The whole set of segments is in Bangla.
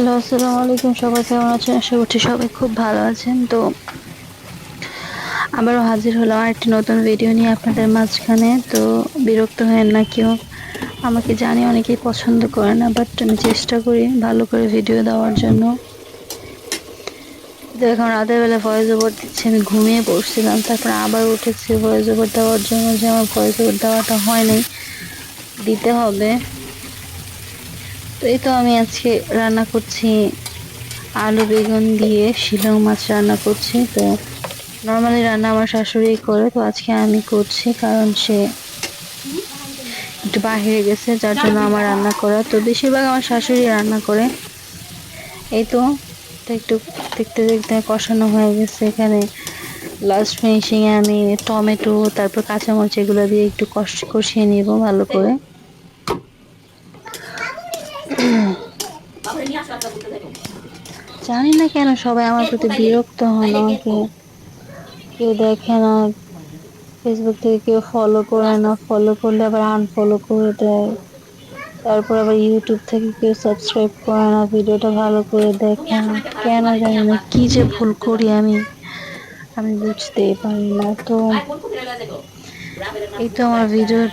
হ্যালো, আসসালামু আলাইকুম। সবাই কেমন আছেন? আশা করছি সবাই খুব ভালো আছেন। তো আবারও হাজির হলাম আরেকটি নতুন ভিডিও নিয়ে আপনাদের মাঝখানে। তো বিরক্ত হয়েন না কেউ, আমাকে জানি অনেকেই পছন্দ করে না, বাট আমি চেষ্টা করি ভালো করে ভিডিও দেওয়ার জন্য। তো এখন রাতের বেলা ভয়েস ওভার দিচ্ছি, আমি ঘুমিয়ে পড়ছিলাম, তারপর আবার উঠেছি ভয়েস ওভার দেওয়ার জন্য, যে আমার ভয়েস ওভার দেওয়াটা হয় নাই, দিতে হবে। তো এই তো আমি আজকে রান্না করছি আলু বেগুন দিয়ে শিলং মাছ রান্না করছি। তো নর্মালি রান্না আমার শাশুড়ি করে, তো আজকে আমি করছি কারণ সে একটু বাহিরে গেছে, যার জন্য আমার রান্না করা। তো বেশিরভাগ আমার শাশুড়ি রান্না করে। এই তো এটা একটু দেখতে দেখতে কষানো হয়ে গেছে। এখানে লাস্ট ফিনিশিং এ আমি টমেটো তারপর কাঁচামরিচ এগুলো দিয়ে একটু কষিয়ে নিব ভালো করে। জানি না কেন সবাই আমার প্রতি বিরক্ত হন, আমাকে কেউ দেখে না, ফেসবুক থেকে কেউ ফলো করে না, ফলো করলে আবার আনফলো করে দেয়, তারপর আবার ইউটিউব থেকে কেউ সাবস্ক্রাইব করে না, ভিডিওটা ভালো করে দেখে না। কেন জানি না, কি যে ভুল করি আমি আমি বুঝতেই পারি না। তো এই তো আমার ভিডিওর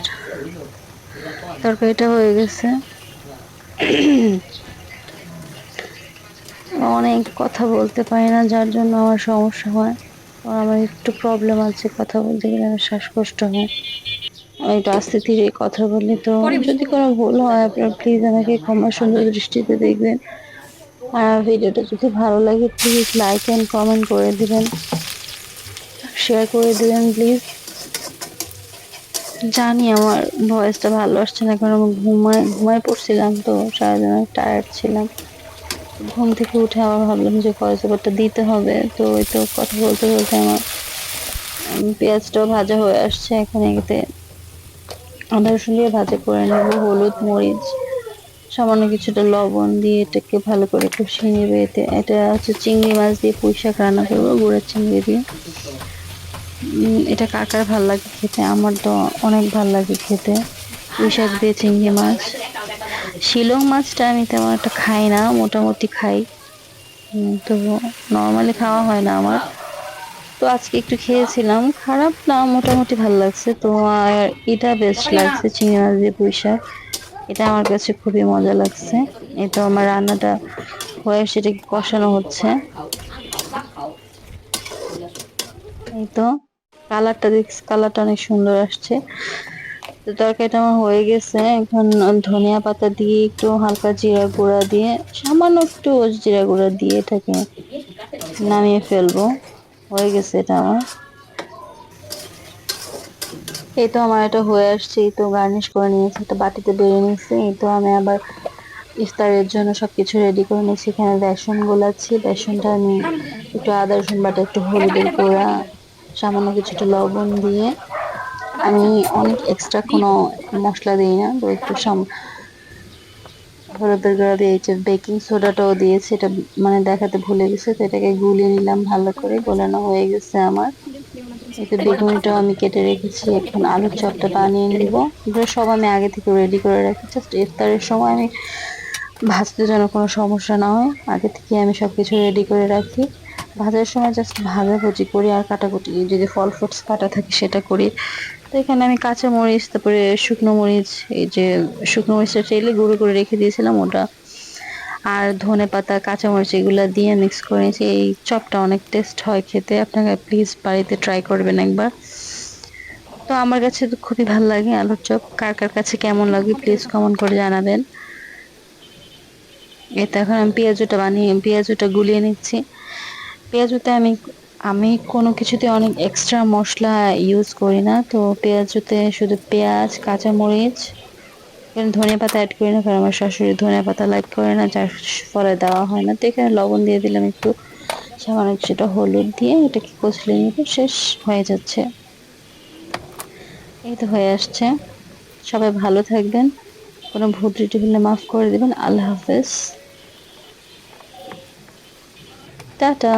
তরকারিটা হয়ে গেছে। অনেক কথা বলতে পারি না, যার জন্য আমার সমস্যা হয়। আমার একটু প্রবলেম আছে, কথা বলতে গেলে আমার শ্বাসকষ্ট হয়। আমি একটু আস্তে ধীরে কথা বলি। তো যদি কোনো ভুল হয় আপনারা প্লিজ আমাকে ক্ষমা সুন্দর দৃষ্টিতে দেখবেন। আর ভিডিওটা যদি ভালো লাগে প্লিজ লাইক এন্ড কমেন্ট করে দিবেন, শেয়ার করে দিবেন প্লিজ। জানি আমার ভয়েসটা ভালো আসছে না, কারণ আমি ঘুমায় পড়ছিলাম, তো সারাদিন অনেক টায়ার্ড ছিলাম। ঘুম থেকে উঠে আবার ভাবলাম যে ভয়েস ওভারটা দিতে হবে। তো ওই তো কথা বলতে বলতে আমার পেঁয়াজটাও ভাজা হয়ে আসছে। এখন এতে আদা রসুন দিয়ে ভাজা করে নেব, হলুদ মরিচ সামান্য কিছুটা লবণ দিয়ে এটাকে ভালো করে কষিয়ে নেবে। এটা হচ্ছে চিংড়ি মাছ দিয়ে পুঁই শাক রান্না করবো, গুঁড়া চিংড়ি দিয়ে। এটা কার কার ভাল লাগে খেতে? আমার তো অনেক ভাল লাগে খেতে, পুঁই শাক দিয়ে চিংড়ি মাছ। শিলং মাছটা আমি তেমন একটা খাই না, মোটামুটি খাই। তো নর্মালি খাওয়া হয় না আমার। তো আজকে একটু খেয়েছিলাম, খারাপ না, মোটামুটি ভালো লাগছে। তো আর এটা বেস্ট লাগছে, চিংড়ি মাছ দিয়ে পুঁই শাক, এটা আমার কাছে খুবই মজা লাগছে। এই তো আমার রান্নাটা হয়ে সেটাকে কষানো হচ্ছে। এই তো কালারটা দেখছি, কালারটা অনেক সুন্দর আসছে। তো তরকারিটা আমার হয়ে গেছে। এখন ধনিয়া পাতা দিয়ে একটু হালকা জিরা গুঁড়া দিয়ে, সামান্য একটু জিরা গুঁড়া দিয়ে এটাকে নামিয়ে ফেলবো। হয়ে গেছে এটা আমার। এই তো আমার এটা হয়ে আসছে। এই তো গার্নিশ করে নিয়েছি, একটা বাটিতে বেড়ে নিয়েছি। এই তো আমি আবার ইফতারের জন্য সবকিছু রেডি করে নিয়েছি। এখানে বেসন গোলাচ্ছি, বেসনটা আমি একটু আদা রসুন বাটা, একটু হলুদের গুঁড়া, সামান্য কিছুটা লবণ দিয়ে, আমি অনেক এক্সট্রা কোনো মশলা দিই না, তো একটু হলুদের গুঁড়া দিয়ে, এই যে বেকিং সোডাটাও দিয়েছি, এটা মানে দেখাতে ভুলে গেছে। তো এটাকে গুলিয়ে নিলাম, ভালো করে গোলানো হয়ে গেছে আমার। এতে বেগুনিটাও আমি কেটে রেখেছি। এখন আলুর চপটা বানিয়ে নিব। এগুলো সব আমি আগে থেকে রেডি করে রাখি, জাস্ট ইফতারের সময় আমি ভাজতে যেন কোনো সমস্যা না হয়, আগে থেকে আমি সবকিছু রেডি করে রাখি। ভাজার সময় জাস্ট ভাজাভুজি করি, আর কাটাকুটি যদি ফল ফ্রুটস কাটা থাকে সেটা করি। তো এখানে আমি কাঁচা মরিচ, তারপরে শুকনো মরিচ, এই যে শুকনো মরিচটা চাইলে গুঁড়ো করে রেখে দিয়েছিলাম ওটা, আর ধনে পাতা কাঁচামরিচ এগুলা দিয়ে মিক্স করে নিয়েছি। এই চপটা অনেক টেস্ট হয় খেতে, আপনারা প্লিজ বাড়িতে ট্রাই করবেন একবার। তো আমার কাছে তো খুবই ভালো লাগে আলুর চপ, কার কার কাছে কেমন লাগে প্লিজ কমেন্ট করে জানাবেন। এটা এখন আমি পেঁয়াজুটা গুলিয়ে নিচ্ছি। পেঁয়াজুতে আমি আমি কোনো কিছুতে অনেক এক্সট্রা মশলা ইউজ করি না। তো পেঁয়াজুতে শুধু পেঁয়াজ, কাঁচামরিচ, এখানে ধনিয়া পাতা অ্যাড করি না, কারণ আমার শাশুড়ি ধনিয়া পাতা লাইক করে না, যার ফলে দেওয়া হয় না। তো এখানে লবণ দিয়ে দিলাম একটু, সামান্য কিছুটা হলুদ দিয়ে এটাকে কষলে নিব, শেষ হয়ে যাচ্ছে। এই তো হয়ে আসছে। সবাই ভালো থাকবেন, কোনো ভুল ত্রুটি হলে মাফ করে দিবেন। আল্লাহ হাফেজ, টাটা।